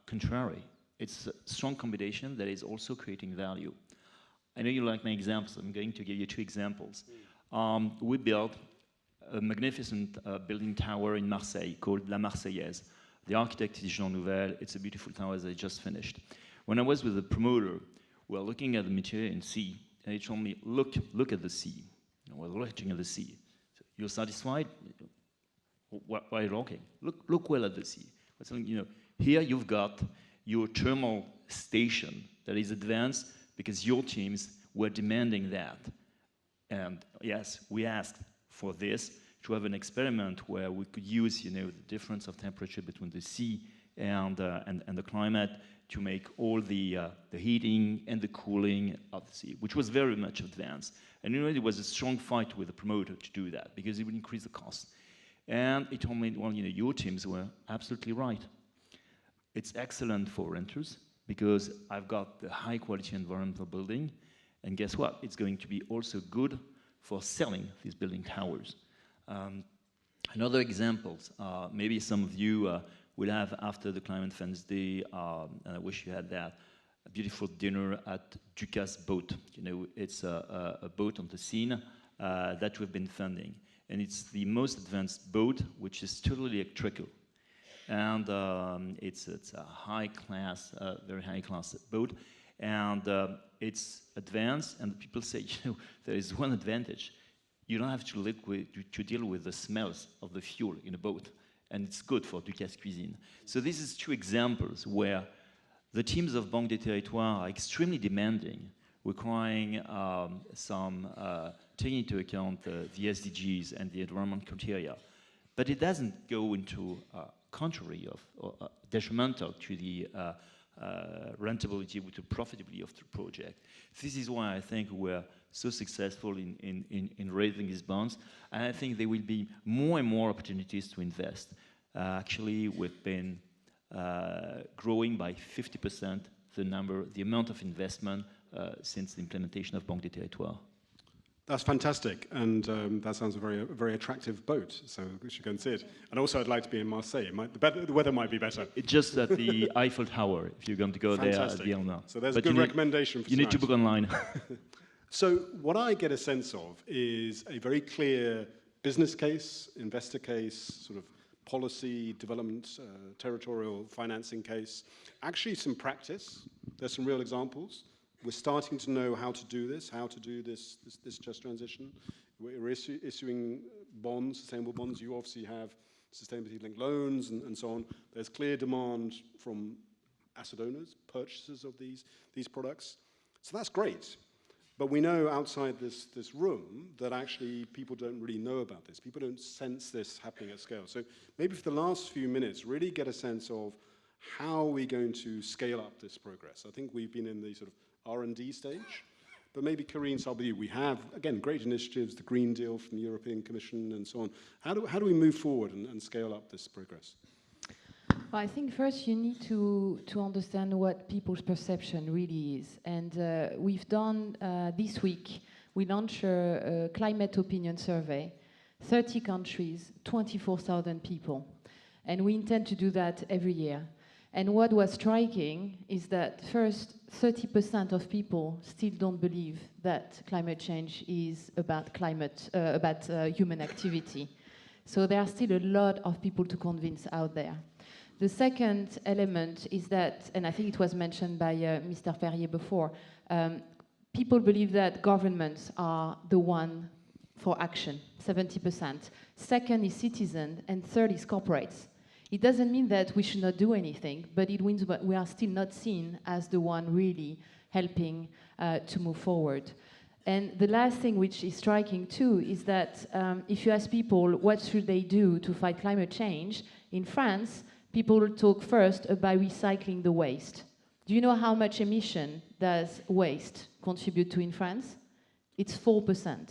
contrary. It's a strong combination that is also creating value. I know you like my examples. I'm going to give you two examples. We built a magnificent building tower in Marseille called La Marseillaise. The architect is Jean Nouvel. It's a beautiful tower that I just finished. When I was with the promoter, we were looking at the material in sea, and he told me, look at the sea. We're looking at the sea. So, you're satisfied? Why are you looking? Look well at the sea. Here you've got your thermal station that is advanced because your teams were demanding that. And yes, we asked for this to have an experiment where we could use, the difference of temperature between the sea and the climate to make all the heating and the cooling of the sea, which was very much advanced. And it was a strong fight with the promoter to do that because it would increase the cost. And he told me, well, your teams were absolutely right. It's excellent for renters because I've got the high quality environmental building, and guess what? It's going to be also good for selling these building towers. Another examples, maybe some of you will have after the Climate Fence Day, and I wish you had that, a beautiful dinner at Duca's boat. It's a boat on the Seine that we've been funding. And it's the most advanced boat, which is totally electrical. And it's a high class, very high class boat. And it's advanced, and people say, there is one advantage. You don't have to deal with the smells of the fuel in a boat. And it's good for Duca's cuisine. So this is two examples where the teams of Banque des Territoires are extremely demanding, requiring taking into account the SDGs and the environment criteria. But it doesn't go into contrary or detrimental to the rentability, to profitability of the project. This is why I think we're so successful in raising these bonds. And I think there will be more and more opportunities to invest. Actually, we've been growing by 50% the amount of investment since the implementation of Banque des Territoires. That's fantastic, and that sounds a very attractive boat, so we should go and see it. And also, I'd like to be in Marseille. The weather might be better. It's just at the Eiffel Tower, if you're going to go fantastic. there at the Elna. So there's a good recommendation for you need to book online. So what I get a sense of is a very clear business case, investor case, sort of policy, development, territorial financing case. Actually, some practice. There's some real examples. We're starting to know how to do this just transition. We're issuing bonds, sustainable bonds. You obviously have sustainability-linked loans and so on. There's clear demand from asset owners, purchasers of these products. So that's great. But we know outside this room that actually people don't really know about this. People don't sense this happening at scale. So maybe for the last few minutes, really get a sense of how are we going to scale up this progress. I think we've been in the sort of R&D stage, but maybe Karine, start with you. We have, again, great initiatives, the Green Deal from the European Commission and so on. How do we move forward and scale up this progress? Well, I think first you need to understand what people's perception really is. And we've done this week, we launched a climate opinion survey, 30 countries, 24,000 people. And we intend to do that every year. And what was striking is that first, 30% of people still don't believe that climate change is about human activity. So there are still a lot of people to convince out there. The second element is that, and I think it was mentioned by Mr. Perrier before, people believe that governments are the one for action, 70%. Second is citizen, and third is corporates. It doesn't mean that we should not do anything, but it means that we are still not seen as the one really helping to move forward. And the last thing which is striking too is that if you ask people what should they do to fight climate change, in France, people talk first about recycling the waste. Do you know how much emission does waste contribute to in France? It's 4%.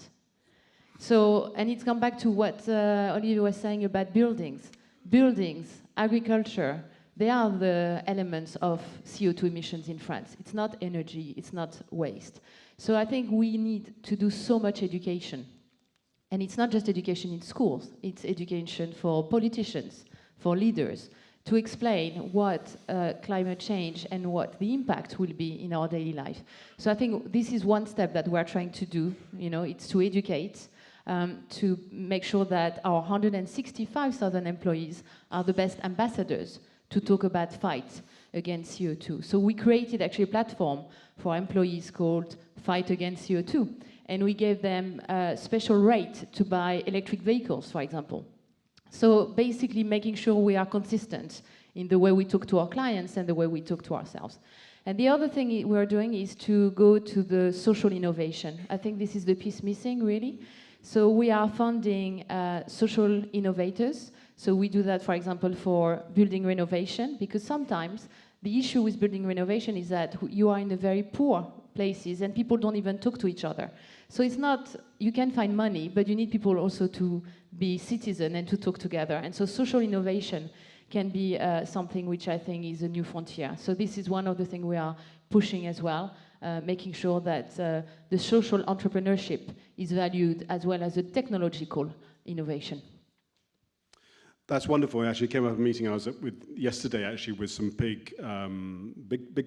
So, and it's come back to what Olivier was saying about buildings. Buildings, agriculture, they are the elements of CO2 emissions in France. It's not energy, it's not waste. So I think we need to do so much education. And it's not just education in schools, it's education for politicians, for leaders, to explain what climate change and what the impact will be in our daily life. So I think this is one step that we're trying to do, it's to educate, to make sure that our 165,000 employees are the best ambassadors to talk about fight against CO2. So we created actually a platform for employees called Fight Against CO2. And we gave them a special rate to buy electric vehicles, for example. So basically making sure we are consistent in the way we talk to our clients and the way we talk to ourselves. And the other thing we're doing is to go to the social innovation. I think this is the piece missing, really. So we are funding social innovators. So we do that, for example, for building renovation, because sometimes the issue with building renovation is that you are in a very poor places and people don't even talk to each other. So it's not, you can find money, but you need people also to be citizen and to talk together. And so social innovation can be something which I think is a new frontier. So this is one of the things we are pushing as well, making sure that the social entrepreneurship is valued as well as the technological innovation. That's wonderful. I actually came out of a meeting I was at with yesterday, actually, with some big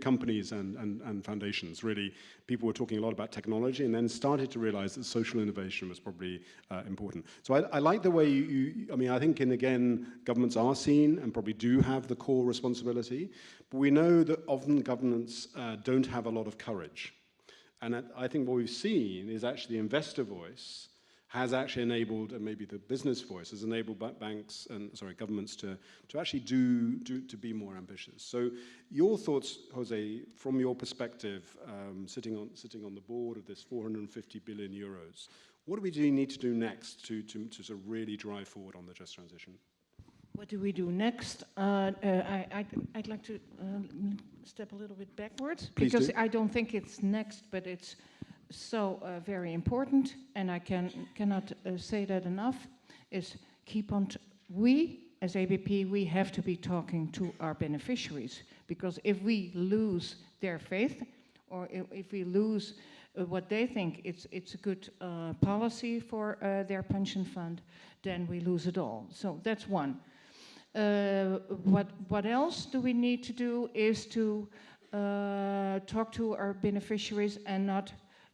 companies and foundations. Really, people were talking a lot about technology, and then started to realize that social innovation was probably important. So I like the way I think, again, governments are seen and probably do have the core responsibility, but we know that often governments don't have a lot of courage. And I think what we've seen is actually the investor voice has actually enabled, and maybe the business voice has enabled governments to actually to be more ambitious. So your thoughts, Jose, from your perspective, sitting on the board of this 450 billion euros, what do we need to do next to sort of really drive forward on the just transition? What do we do next? I'd like to step a little bit backwards. Please because do. I don't think it's next, but it's so very important, and I cannot say that enough, is keep on, we as ABP, we have to be talking to our beneficiaries, because if we lose their faith, or if we lose what they think it's a good policy for their pension fund, then we lose it all. So that's one. What else do we need to do is to talk to our beneficiaries, and not,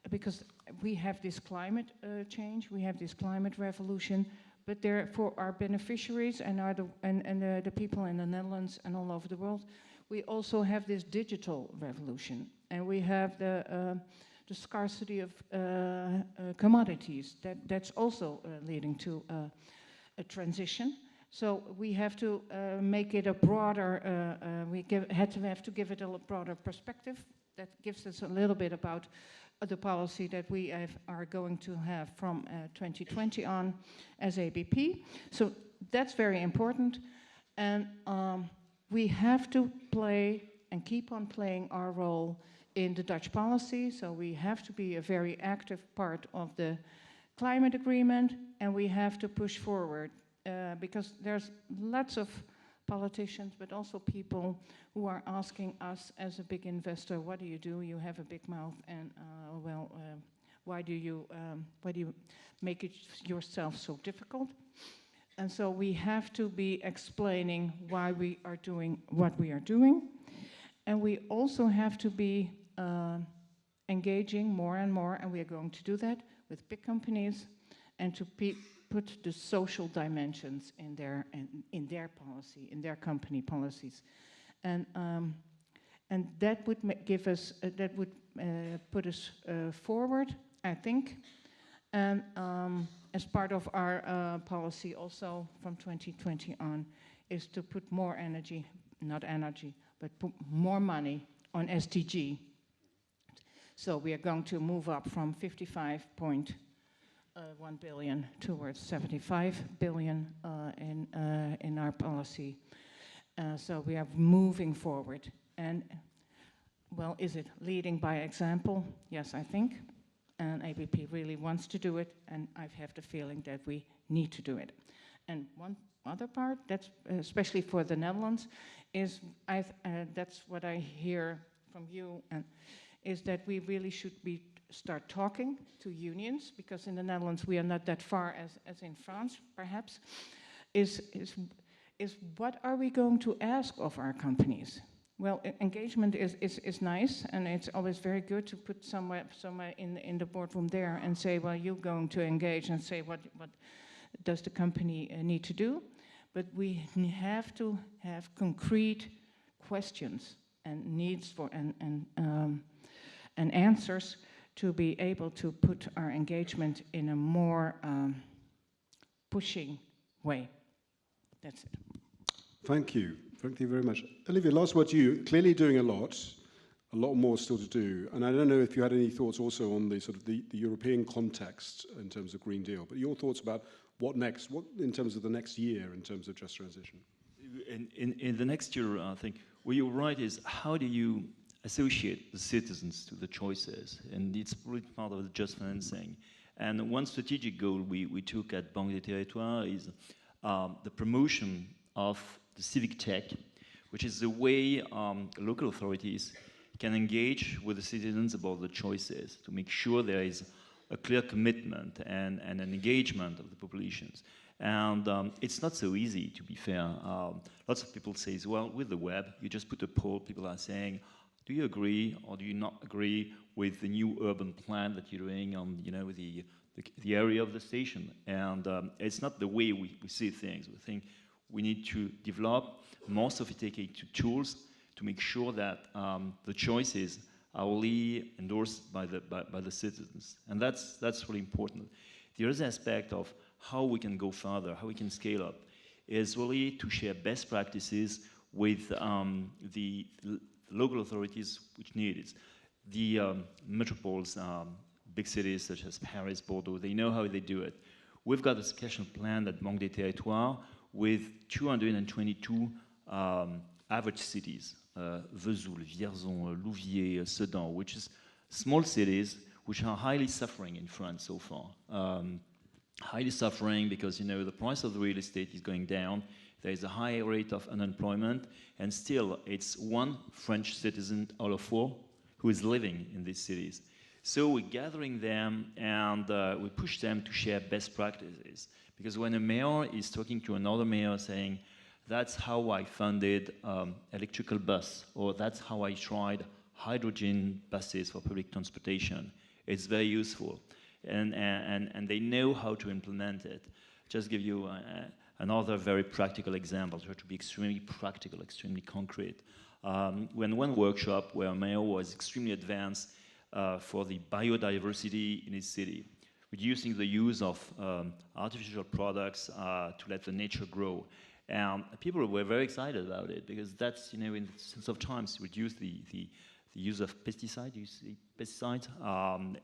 because we have this climate change, we have this climate revolution, but they're for our beneficiaries and the people in the Netherlands and all over the world. We also have this digital revolution, and we have the scarcity of commodities. That's also leading to a transition. So we have to make it a broader. Have to give it a broader perspective. That gives us a little bit about the policy that we are going to have from 2020 on as ABP. So that's very important, and we have to play and keep on playing our role in the Dutch policy. So we have to be a very active part of the climate agreement, and we have to push forward because there's lots of politicians, but also people who are asking us as a big investor, what do? You have a big mouth, and why do you make it yourself so difficult? And so we have to be explaining why we are doing what we are doing. And we also have to be engaging more and more, and we are going to do that with big companies, and to put the social dimensions in their policy, in their company policies. And that would give us, that would put us forward, I think. And as part of our policy also from 2020 on, is to put more energy, not energy, but put more money on SDG. So we are going to move up from 55.1 billion towards 75 billion in our policy. So we are moving forward. And, well, is it leading by example? Yes, I think. And ABP really wants to do it, and I have the feeling that we need to do it. And one other part, that's especially for the Netherlands, is that's what I hear from you, and is that we really should start talking to unions, because in the Netherlands we are not that far as in France, perhaps. Is what are we going to ask of our companies? Well, engagement is nice, and it's always very good to put somewhere in the boardroom there and say, well, you're going to engage and say what does the company need to do. But we have to have concrete questions and needs for and answers to be able to put our engagement in a more pushing way. That's it. Thank you. Thank you very much. Olivia, last word to you. Clearly doing a lot more still to do. And I don't know if you had any thoughts also on the sort of the European context in terms of Green Deal, but your thoughts about what next, what in terms of the next year in terms of just transition? In the next year, I think what you're right is how do you associate the citizens to the choices? And it's really part of the just financing. And one strategic goal we took at Banque des Territoires is the promotion of the civic tech, which is the way local authorities can engage with the citizens about the choices to make sure there is a clear commitment and an engagement of the populations. And it's not so easy, to be fair. Lots of people say, well, with the web, you just put a poll, people are saying, do you agree or do you not agree with the new urban plan that you're doing on, you know, the area of the station? And it's not the way we see things. We think we need to develop more sophisticated tools to make sure that the choices are really endorsed by the citizens. And that's really important. The other aspect of how we can go further, how we can scale up, is really to share best practices with the local authorities which need it. The metropoles, big cities such as Paris, Bordeaux, they know how they do it. We've got a special plan at Banque des Territoires with 222 average cities, Vesoul, Vierzon, Louviers, Sedan, which is small cities which are highly suffering in France so far. Highly suffering because, you know, the price of the real estate is going down, there is a high rate of unemployment, and still it's one French citizen out of 4 who is living in these cities. So we're gathering them and we push them to share best practices. Because when a mayor is talking to another mayor saying, that's how I funded electrical bus, or that's how I tried hydrogen buses for public transportation, it's very useful. And they know how to implement it. Just give you another very practical example, try to be extremely practical, extremely concrete. When one workshop where a mayor was extremely advanced for the biodiversity in his city, reducing the use of artificial products to let the nature grow. And people were very excited about it because that's, you know, in the sense of times, reduce the use of pesticides,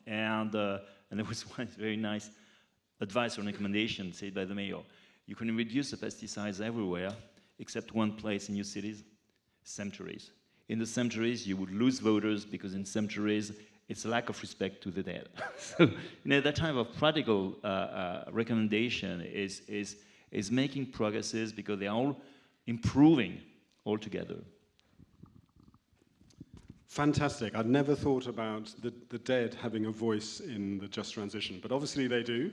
and there was one very nice advice or recommendation said by the mayor. You can reduce the pesticides everywhere except one place in your cities, cemeteries. In the cemeteries, you would lose voters because in cemeteries, it's a lack of respect to the dead. So, you know, that type of practical recommendation is making progresses because they are all improving altogether. Fantastic. I'd never thought about the dead having a voice in the just transition, but obviously they do.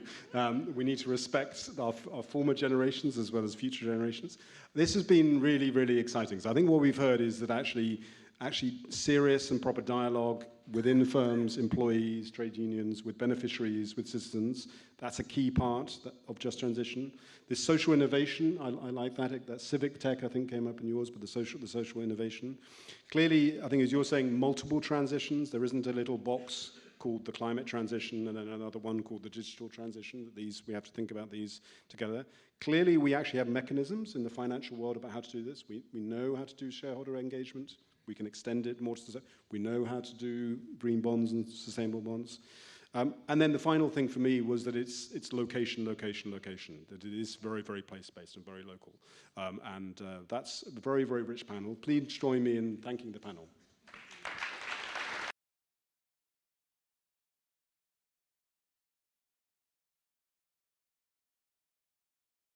We need to respect our former generations as well as future generations. This has been really, really exciting. So I think what we've heard is that actually serious and proper dialogue within firms, employees, trade unions, with beneficiaries, with citizens, that's a key part of just transition. This social innovation, I like that. That civic tech, I think, came up in yours, but the social innovation. Clearly, I think as you're saying, multiple transitions. There isn't a little box called the climate transition and then another one called the digital transition. We have to think about these together. Clearly, we actually have mechanisms in the financial world about how to do this. We know how to do shareholder engagement. We can extend it more to we know how to do green bonds and sustainable bonds. And then the final thing for me was that it's location, that it is very, very place-based and very local. And that's a very, very rich panel. Please join me in thanking the panel.